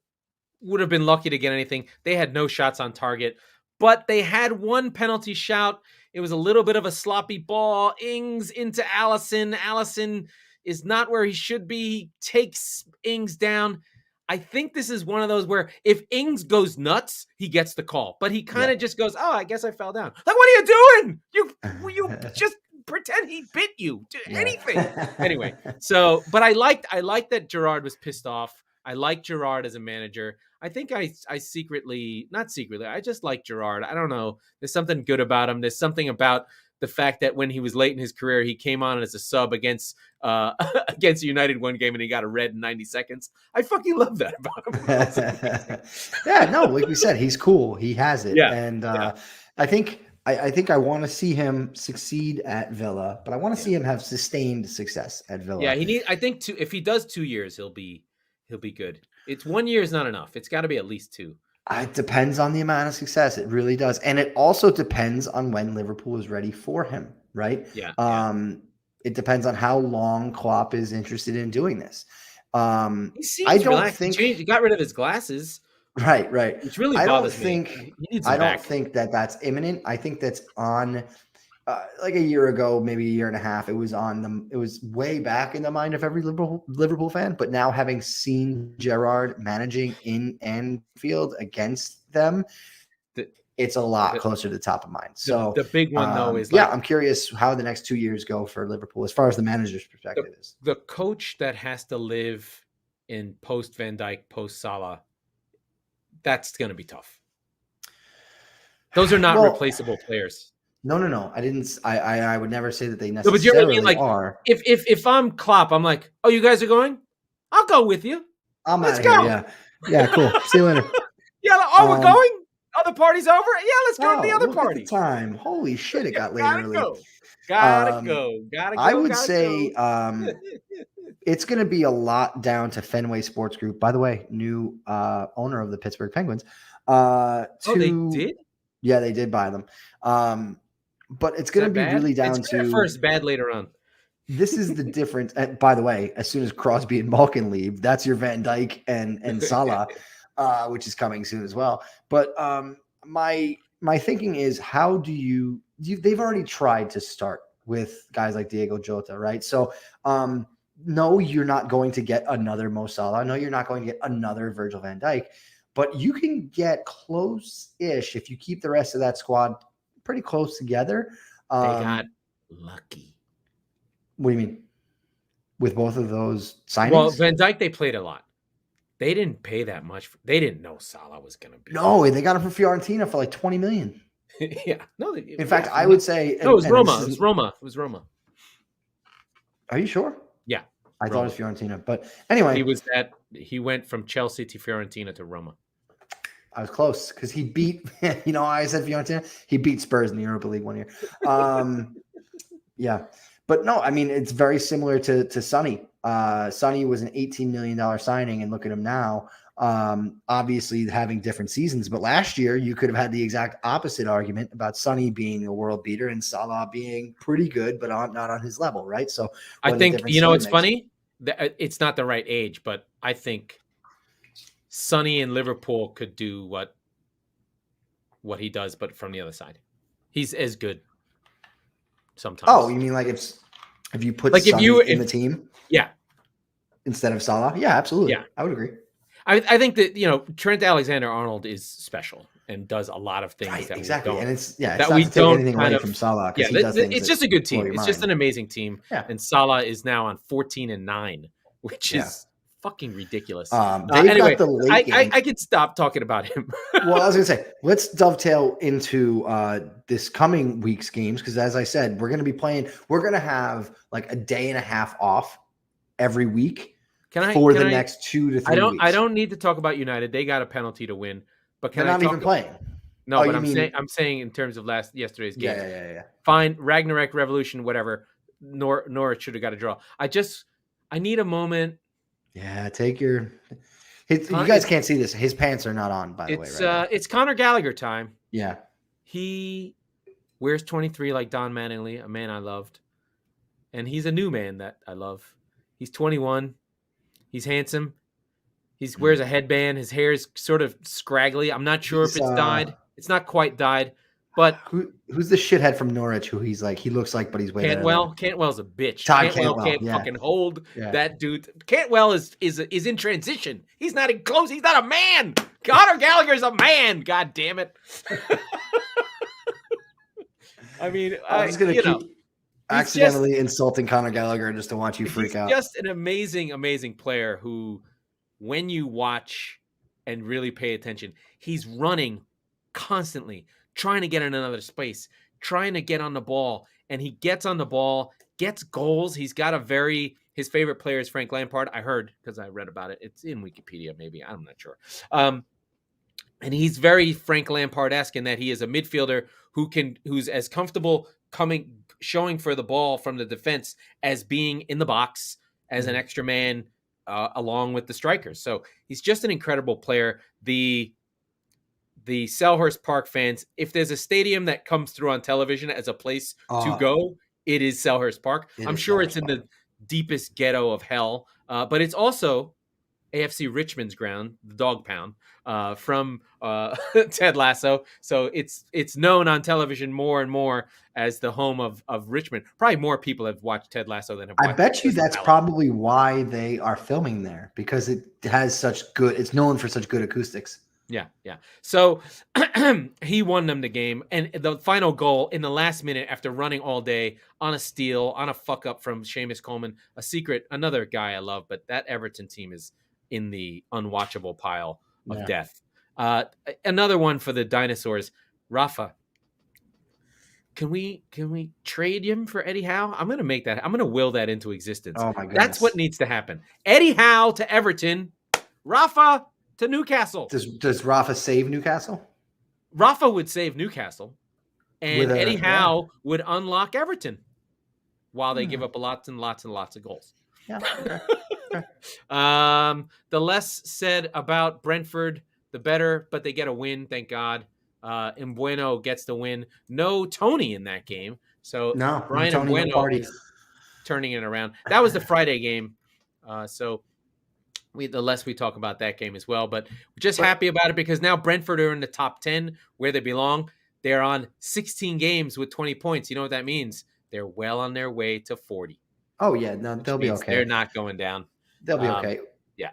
would have been lucky to get anything. They had no shots on target, but they had one penalty shout. It was a little bit of a sloppy ball. Ings into Alisson. Alisson is not where he should be. He takes Ings down. I think this is one of those where if Ings goes nuts, he gets the call. But he kind of just goes, oh, I guess I fell down. Like, what are you doing? You just pretend he bit you. Do anything. Anyway, but I liked that Gerrard was pissed off. I like Gerrard as a manager. I think I just like Gerrard. I don't know. There's something good about him. There's something about the fact that when he was late in his career, he came on as a sub against United one game, and he got a red in 90 seconds. I fucking love that about him. Yeah, no, like we said, he's cool. He has it. Yeah. And I think I want to see him succeed at Villa, but I want to see him have sustained success at Villa. Yeah, I think if he does 2 years, he'll be good. It's 1 year is not enough. It's got to be at least 2. It depends on the amount of success. It really does. And it also depends on when Liverpool is ready for him, right? Yeah. It depends on how long Klopp is interested in doing this. He seems he got rid of his glasses. Right. Which really bothers me. I don't think that's imminent. I think that's on like a year ago, maybe a year and a half. It was way back in the mind of every Liverpool fan. But now, having seen Gerrard managing in Anfield against them, it's a lot closer to the top of mind. So the big one though is I'm curious how the next 2 years go for Liverpool as far as the manager's perspective is. The coach that has to live in post Van Dijk, post Salah, that's going to be tough. Those are not replaceable players. No. I would never say that they necessarily are. If I'm Klopp, I'm like, oh, you guys are going? I'll go with you. Let's go. Yeah, cool. See you later. We're going? Oh, the party's over? Yeah, let's go to the other party. At the time. Holy shit, it got late early. Gotta go. I would say it's going to be a lot down to Fenway Sports Group. By the way, new owner of the Pittsburgh Penguins. They did? Yeah, they did buy them. But it's going to be really down it's to first, bad later on. This is the difference. And by the way, as soon as Crosby and Malkin leave, that's your Van Dijk and Salah, which is coming soon as well. But my thinking is, how do you they've already tried to start with guys like Diego Jota, right? So no, you're not going to get another Mo Salah. No, you're not going to get another Virgil van Dijk, but you can get close-ish if you keep the rest of that squad pretty close together. They got lucky. What do you mean? With both of those signings? Well, Van Dijk, they played a lot. They didn't pay that much. They didn't know Salah was going to be. No, they got him from Fiorentina for like 20 million. Yeah. No. In fact, I would say. No, it was Roma. It was Roma. Are you sure? Yeah. I thought it was Fiorentina. But anyway. He went from Chelsea to Fiorentina to Roma. I was close because he beat, I said Fiorentina. He beat Spurs in the Europa League one year. Yeah. But no, I mean, it's very similar to Sonny. Sonny was an $18 million signing, and look at him now. Obviously having different seasons, but last year you could have had the exact opposite argument about Sonny being a world beater and Salah being pretty good, but not on his level, right? So I think, it's funny. It's not the right age, but I think Sonny in Liverpool could do what he does, but from the other side. He's as good sometimes. Oh, you mean like if you put Sonny in the team? Yeah. Instead of Salah? Yeah, absolutely. Yeah. I would agree. I think that, Trent Alexander-Arnold is special and does a lot of things that exactly. we don't. And it's we don't take anything away from Salah. Yeah, it's just a good team. It's just an amazing team. Yeah. And Salah is now on 14-9, which is fucking ridiculous. Anyway, I could stop talking about him. Well, I was going to say, let's dovetail into this coming week's games because, as I said, we're going to have like a day and a half off every week for the next 2 to 3 weeks. I don't need to talk about United. They got a penalty to win, but they're not even playing. No, but I'm saying in terms of yesterday's game. Yeah. Fine, Ragnarok Revolution, whatever. Norwich should have got a draw. I need a moment. Yeah, take your. You guys can't see this. His pants are not on, by the way. Right it's Conor Gallagher time. Yeah, he wears 23 like Don Mattingly, a man I loved, and he's a new man that I love. He's 21. He's handsome. He wears a headband. His hair is sort of scraggly. I'm not sure if it's dyed. It's not quite dyed. But who's the shithead from Norwich who he looks like, but he's way Cantwell. Cantwell's a bitch. Cantwell can't fucking hold that dude. Cantwell is in transition. He's not in close. He's not a man. Conor Gallagher's a man. God damn it. I mean, I'm just gonna keep accidentally insulting Conor Gallagher just to watch you freak out. He's just an amazing, amazing player who, when you watch and really pay attention, he's running constantly, trying to get in another space, trying to get on the ball, and he gets on the ball, gets goals. He's got his favorite player is Frank Lampard. I heard because I read about it. It's in Wikipedia, maybe. I'm not sure. And he's very Frank Lampard-esque in that he is a midfielder who's as comfortable showing for the ball from the defense as being in the box as an extra man along with the strikers. So he's just an incredible player. The Selhurst Park fans, if there's a stadium that comes through on television as a place to go, it is Selhurst Park. I'm sure it's in the deepest ghetto of hell, but it's also AFC Richmond's ground, the dog pound, from Ted Lasso. So it's known on television more and more as the home of Richmond. Probably more people have watched Ted Lasso than have watched. I bet you that's probably why they are filming there, because it has it's known for such good acoustics. Yeah. So he won them the game. And the final goal in the last minute after running all day on a steal, on a fuck up from Seamus Coleman, another guy I love, but that Everton team is in the unwatchable pile of death. Another one for the dinosaurs. Rafa, can we trade him for Eddie Howe? I'm going to make that. I'm going to will that into existence. Oh my goodness. That's what needs to happen. Eddie Howe to Everton. Rafa to Newcastle. Does Rafa save Newcastle? Rafa would save Newcastle, and Eddie Howe would unlock Everton while they give up lots and lots and lots of goals. Yeah. Okay. The less said about Brentford, the better, but they get a win, thank God. Mbueno gets the win. No Tony in that game. So No, Brian Tony, no Mbueno party. is turning it around. That was the Friday game. So the less we talk about that game as well. But we're just happy about it because now Brentford are in the top 10 where they belong. They're on 16 games with 20 points. You know what that means? They're well on their way to 40. Oh, yeah. No, they'll be okay. They're not going down. They'll be okay. Yeah.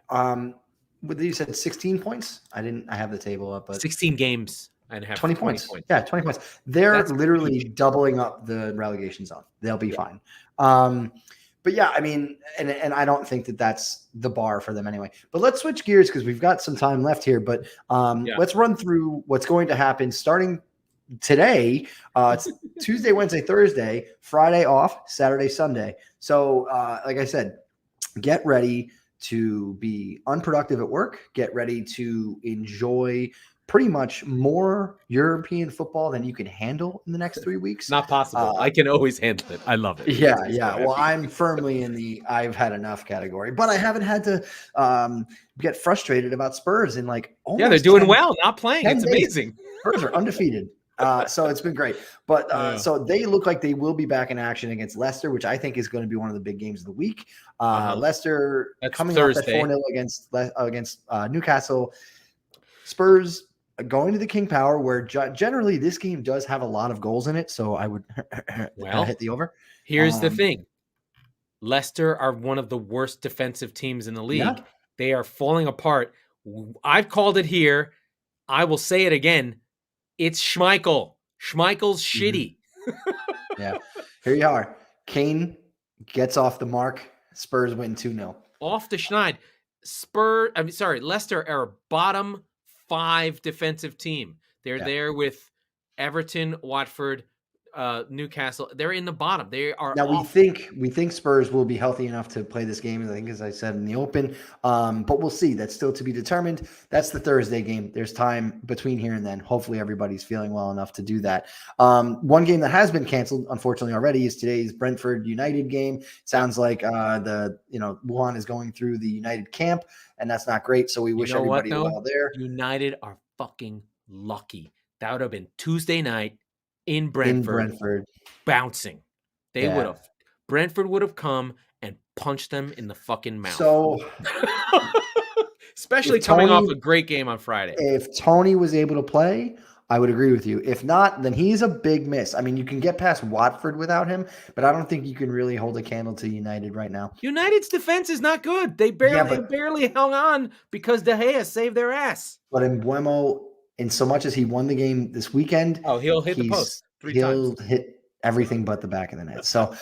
What you said, 16 points? I have the table up, but 16 games and have 20 points. Yeah, 20 points. They're literally doubling up the relegation zone. They'll be fine. But yeah, I mean, and I don't think that that's the bar for them anyway. But let's switch gears because we've got some time left here. But let's run through what's going to happen starting today. It's Tuesday, Wednesday, Thursday, Friday off, Saturday, Sunday. So like I said, get ready to be unproductive at work. Get ready to enjoy pretty much more European football than you can handle in the next 3 weeks. Not possible. I can always handle it. I love it. Yeah. Well, I'm firmly in the I've had enough category, but I haven't had to get frustrated about Spurs in like they're doing well, not playing. It's amazing. Spurs are undefeated. So it's been great. But so they look like they will be back in action against Leicester, which I think is going to be one of the big games of the week. Leicester coming Thursday. up at 4-0 against Newcastle. Spurs going to the King Power, where generally this game does have a lot of goals in it. So I would hit the over. Here's the thing. Leicester are one of the worst defensive teams in the league. Yeah. They are falling apart. I've called it here. I will say it again. It's Schmeichel. Schmeichel's shitty. Yeah. Here you are. Kane gets off the mark. Spurs win 2-0. Off the schneid. Leicester are a bottom 5 defensive team. They're there with Everton, Watford, Newcastle. They're in the bottom. They are now. We think Spurs will be healthy enough to play this game. I think, as I said in the open, but we'll see. That's still to be determined. That's the Thursday game. There's time between here and then. Hopefully, everybody's feeling well enough to do that. One game that has been canceled, unfortunately, already is today's Brentford United game. Sounds like Wuhan is going through the United camp, and that's not great. So we wish everybody well there. United are fucking lucky. That would have been Tuesday night. In Brentford, bouncing. Brentford would have come and punched them in the fucking mouth. So, especially coming off a great game on Friday. If Tony was able to play, I would agree with you. If not, then he's a big miss. I mean, you can get past Watford without him, but I don't think you can really hold a candle to United right now. United's defense is not good. They barely hung on because De Gea saved their ass. But Mbuemo, in so much as he won the game this weekend, he'll hit the post 3 times. He'll hit everything but the back of the net. So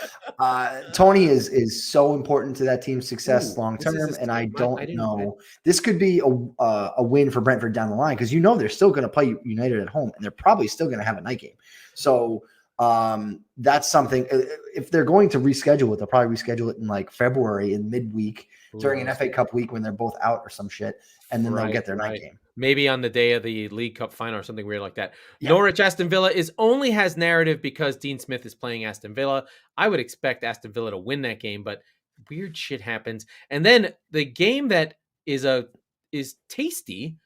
Tony is so important to that team's success long term, and I don't know. This could be a win for Brentford down the line because they're still going to play United at home, and they're probably still going to have a night game. So that's something. If they're going to reschedule it, they'll probably reschedule it in like February in midweek during an FA Cup week when they're both out or some shit, and then they'll get their night game. Maybe on the day of the League Cup final or something weird like that. Yeah. Norwich Aston Villa only has narrative because Dean Smith is playing Aston Villa. I would expect Aston Villa to win that game, but weird shit happens. And then the game that is tasty,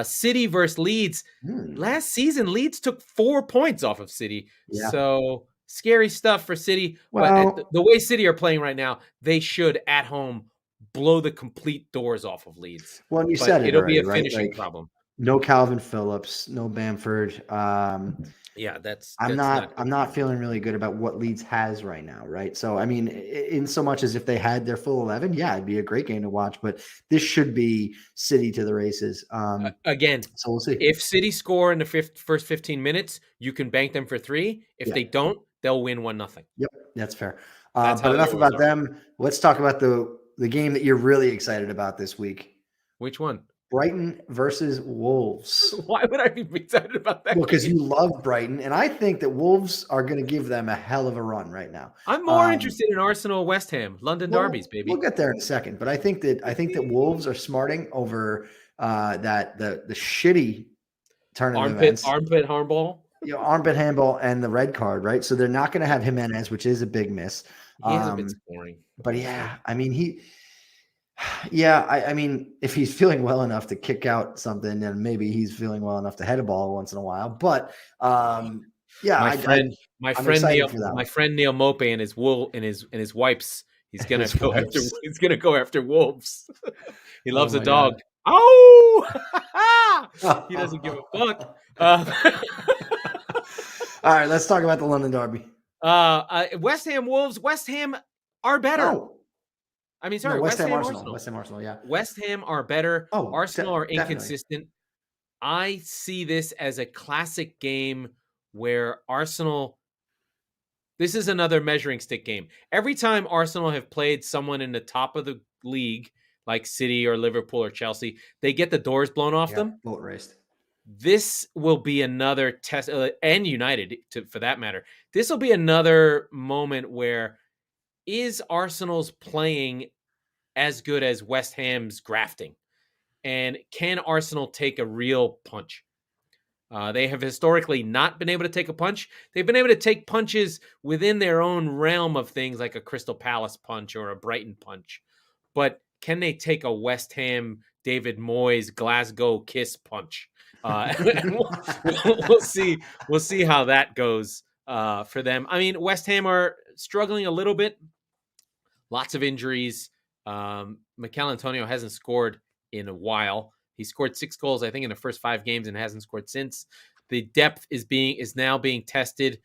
City versus Leeds. Last season, Leeds took 4 points off of City. Yeah. So scary stuff for City. Well, but the way City are playing right now, they should at home blow the complete doors off of Leeds. Well, and you said it'll be a finishing problem. No Calvin Phillips, no Bamford. I'm not feeling really good about what Leeds has right now, right? So I mean, in so much as if they had their full 11, it'd be a great game to watch. But this should be City to the races. Again, so we'll see. If City score in the first 15 minutes, you can bank them for 3. If they don't, they'll win 1-0. Yep, that's fair. But enough about them. Let's talk about the game that you're really excited about this week. Which one? Brighton versus Wolves. Why would I be excited about that? Well, because you love Brighton, and I think that Wolves are going to give them a hell of a run right now. I'm more interested in Arsenal, West Ham, London derbies, baby. We'll get there in a second, but I think that Wolves are smarting over the shitty tournament armpit handball. Armpit handball and the red card, right? So they're not going to have Jimenez, which is a big miss. He is a bit scoring. But yeah, I mean Yeah, I mean, if he's feeling well enough to kick out something, then maybe he's feeling well enough to head a ball once in a while. But yeah, My I'm excited for that My one. friend Neil Mope and his wool and his wipes. He's gonna His go after. wipes. He's gonna go after wolves. He Oh loves a my dog. god. Oh, he doesn't give a fuck. All right, let's talk about the London Derby. West Ham Wolves. West Ham are better. Oh, I mean, no, sorry, West West Ham Ham Arsenal. Arsenal. West Ham Arsenal, yeah. West Ham are better. Oh, Arsenal are definitely. inconsistent. I see this as a classic game where Arsenal. This is another measuring stick game. Every time Arsenal have played someone in the top of the league, like City or Liverpool or Chelsea, they get the doors blown off them. Boat raced. This will be another test, and United, for that matter. This will be another moment where is Arsenal's playing as good as West Ham's grafting? And can Arsenal take a real punch? They have historically not been able to take a punch. They've been able to take punches within their own realm of things like a Crystal Palace punch or a Brighton punch. But can they take a West Ham, David Moyes, Glasgow kiss punch? We'll see. We'll see how that goes for them. I mean, West Ham are struggling a little bit. Lots of injuries. Mikel Antonio hasn't scored in a while. He scored 6 goals, I think, in the first 5 games and hasn't scored since. The depth is now being tested.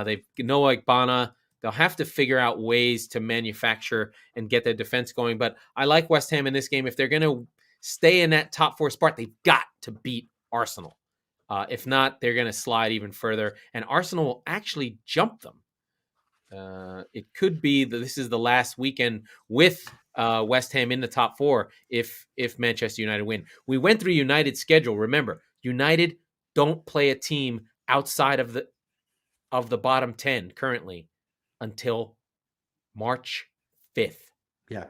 They've Noah Igbana. They'll have to figure out ways to manufacture and get their defense going. But I like West Ham in this game. If they're going to stay in that top 4 spot, they've got to beat Arsenal. If not, they're going to slide even further. And Arsenal will actually jump them. It could be that this is the last weekend with West Ham in the top 4 if Manchester United win. We went through United's schedule. Remember, United don't play a team outside of the bottom 10 currently until March 5th. Yeah.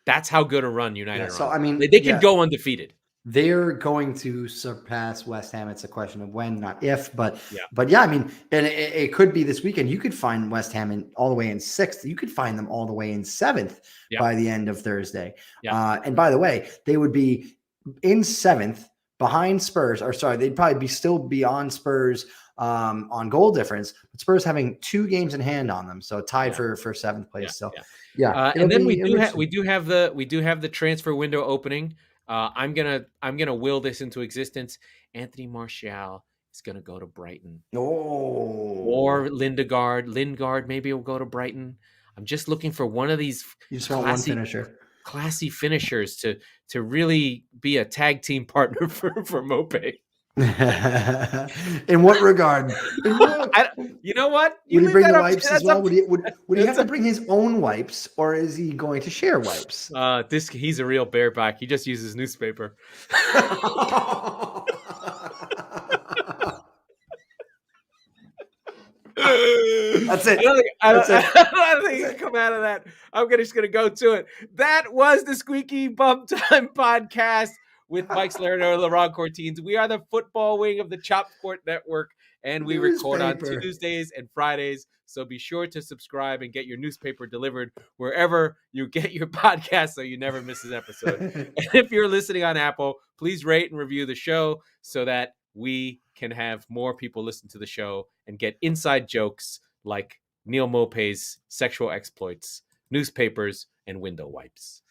That's how good a run United are. So, on. I mean, they can go undefeated. They're going to surpass West Ham. It's a question of when, not if. But yeah, I mean, and it could be this weekend. You could find West Ham all the way in 6th. You could find them all the way in 7th by the end of Thursday. And by the way, they would be in 7th behind Spurs. Or sorry, they'd probably still be on Spurs on goal difference. But Spurs having 2 games in hand on them, so tied for 7th place. And then we do have the transfer window opening. I'm gonna will this into existence. Anthony Martial is gonna go to Brighton. Or Lingard maybe will go to Brighton. I'm just looking for one of these classy finishers to really be a tag team partner for Mope. In what regard? You know what? Would he bring the wipes as well? Would he have to bring his own wipes, or is he going to share wipes? He's a real bareback. He just uses newspaper. That's it. I don't think you can come out of that. I'm just going to go to it. That was the Squeaky Bum Time Podcast with Mike Salerno and Laurent Cortines. We are the football wing of the Chop Sport Network, and we record on Tuesdays and Fridays. So be sure to subscribe and get your newspaper delivered wherever you get your podcast so you never miss an episode. And if you're listening on Apple, please rate and review the show so that we can have more people listen to the show and get inside jokes like Neil Mope's sexual exploits, newspapers, and window wipes.